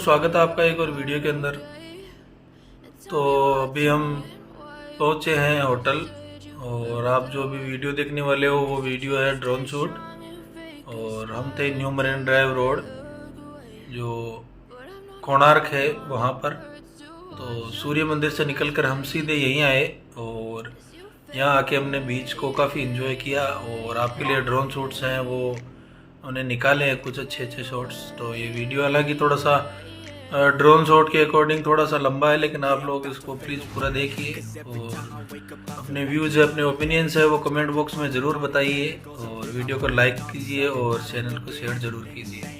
स्वागत है आपका एक और वीडियो के अंदर। तो अभी हम पहुंचे हैं होटल और आप जो भी वीडियो देखने वाले हो वो वीडियो है ड्रोन शूट। और हम थे न्यू मरीन ड्राइव रोड जो कोणार्क है वहाँ पर। तो सूर्य मंदिर से निकलकर हम सीधे यहीं आए और यहाँ आके हमने बीच को काफ़ी इन्जॉय किया और आपके लिए ड्रोन शूट्स हैं वो उन्हें निकाले हैं कुछ अच्छे शॉट्स। तो ये वीडियो हालांकि थोड़ा सा ड्रोन शॉट के अकॉर्डिंग थोड़ा सा लंबा है, लेकिन आप लोग इसको प्लीज़ पूरा देखिए और अपने व्यूज़ है अपने ओपिनियंस है वो कमेंट बॉक्स में ज़रूर बताइए और वीडियो को लाइक कीजिए और चैनल को शेयर ज़रूर कीजिए।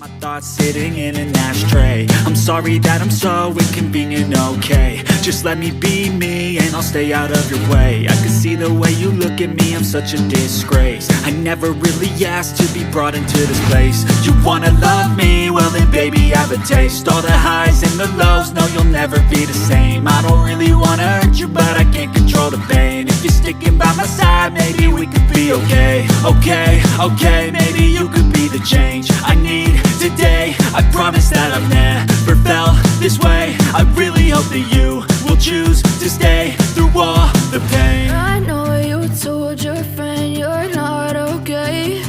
My thoughts sitting in an ashtray. I'm sorry that I'm so inconvenient, okay? Just let me be me and I'll stay out of your way. I can see the way you look at me, I'm such a disgrace. I never really asked to be brought into this place. You wanna love me? Well then baby I have a taste. All the highs and the lows, no you'll never be the same. I don't really wanna hurt you but I can't control the pain. If you're sticking by my side, maybe we could be okay. Okay, maybe you could be the change I need today. I promise that I've never felt this way. I really hope that you will choose to stay through all the pain. I know you told your friend you're not okay,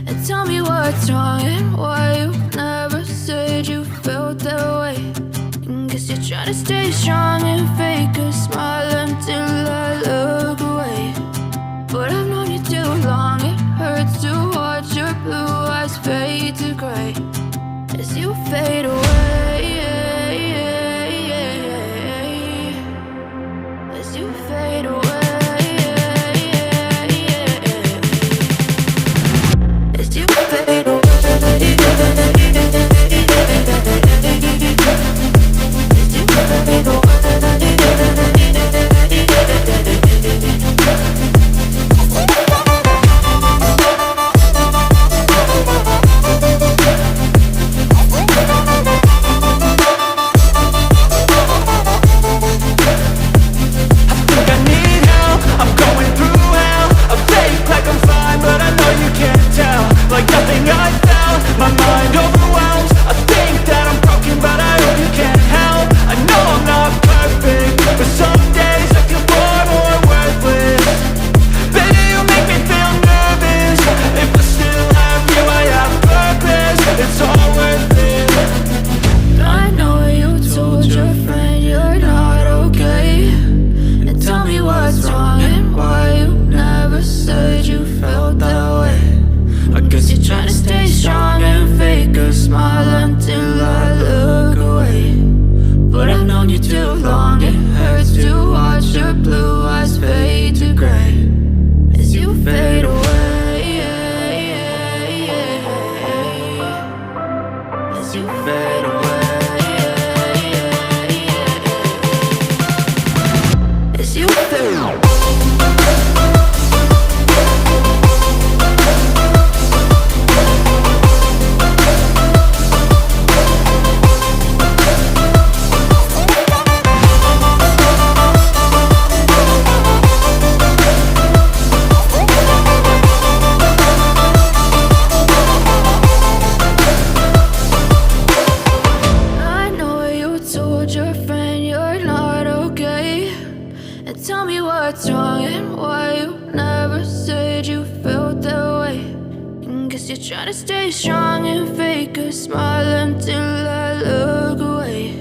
and tell me what's wrong and why you never said you felt that way. And guess you're trying to stay strong and fake a smile until I look away. But I've known you too long, it hurts to watch your blue eyes fade to gray as you fade away, as you fade away, as you fade away, as you fade away. Tell me what's wrong and why you never said you felt that way. And guess you're trying to stay strong and fake a smile until I look away.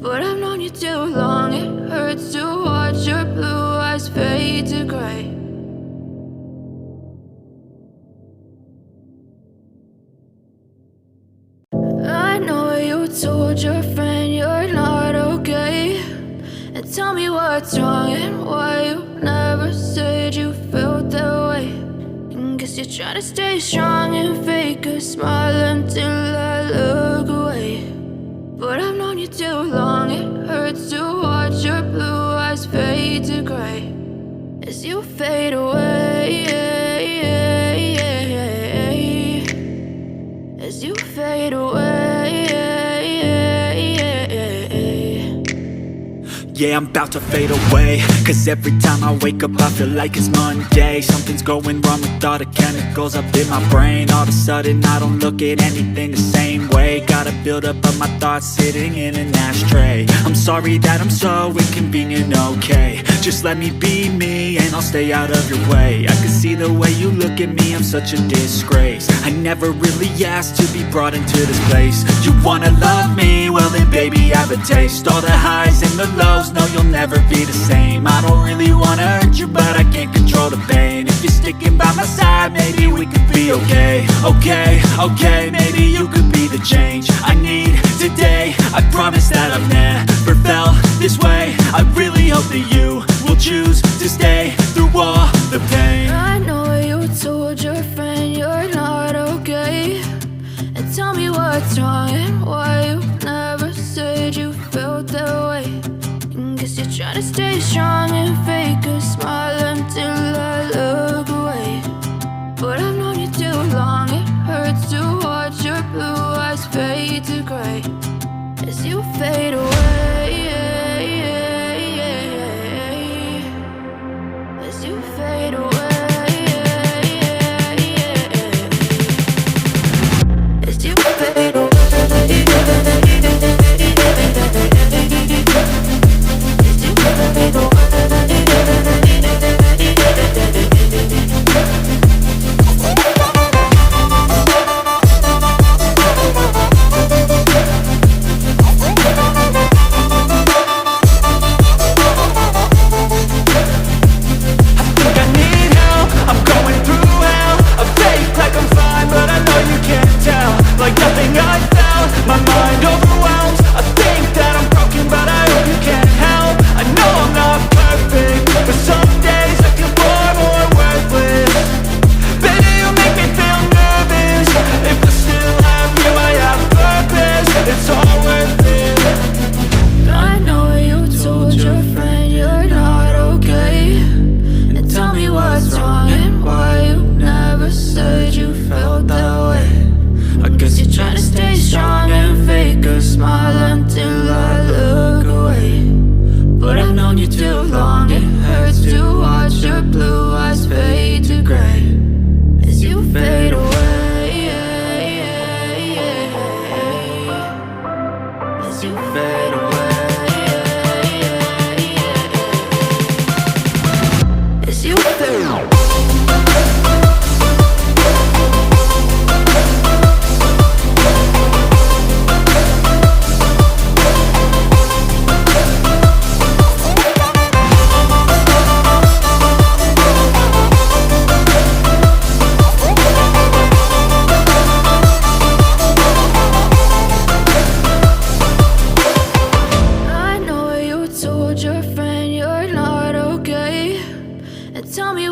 But I've known you too long, it hurts to watch your blue eyes fade to gray. I know you told your friend you're not okay, and tell me what's wrong and why you never said you felt that way. And guess you're trying to stay strong and fake a smile until I look away. But I've known you too long, it hurts to watch your blue eyes fade to gray as you fade away, as you fade away. yeah, I'm about to fade away. Cause every time I wake up I feel like it's Monday. Something's going wrong with all the chemicals up in my brain. All of a sudden I don't look at anything the same way. Got a buildup of my thoughts sitting in an ashtray. I'm sorry that I'm so inconvenient, okay. Just let me be me and I'll stay out of your way. I can see the way you look at me, I'm such a disgrace. I never really asked to be brought into this place. You wanna love me? Well then baby have a taste. All the highs and the lows, no you'll never be the same. I don't really wanna hurt you but I can't control the pain. If you're sticking by my side maybe we could be okay. Okay, maybe you could be the change I need today. I promise that I've never felt this way. I really hope that you will choose to stay through all the pain. I know you told your friend you're not okay, and tell me what's wrong and why you never said you felt that way. And guess you're trying to stay strong and fake a smile until I look away. But I've known you too long, it hurts to watch your blue eyes fade to gray as you fade away. As you fade away. As you fade away. As you fade away. Like nothing I felt, my mind overwhelms. I think that I'm broken, but I hope you can't help. I know I'm not perfect, but some days I feel far more worthless. Baby, you make me feel nervous. If I still have you, I have purpose. It's all worth it. I know you told your friend you're not okay, and tell me what's wrong and why you never said you felt that way. I guess you're trying to stay strong and fake a smile until I look away. But I've known you too long, it hurts to watch your blue eyes fade to gray as you fade away. As you fade away. As you fade away. Told your friend you're not okay, and tell me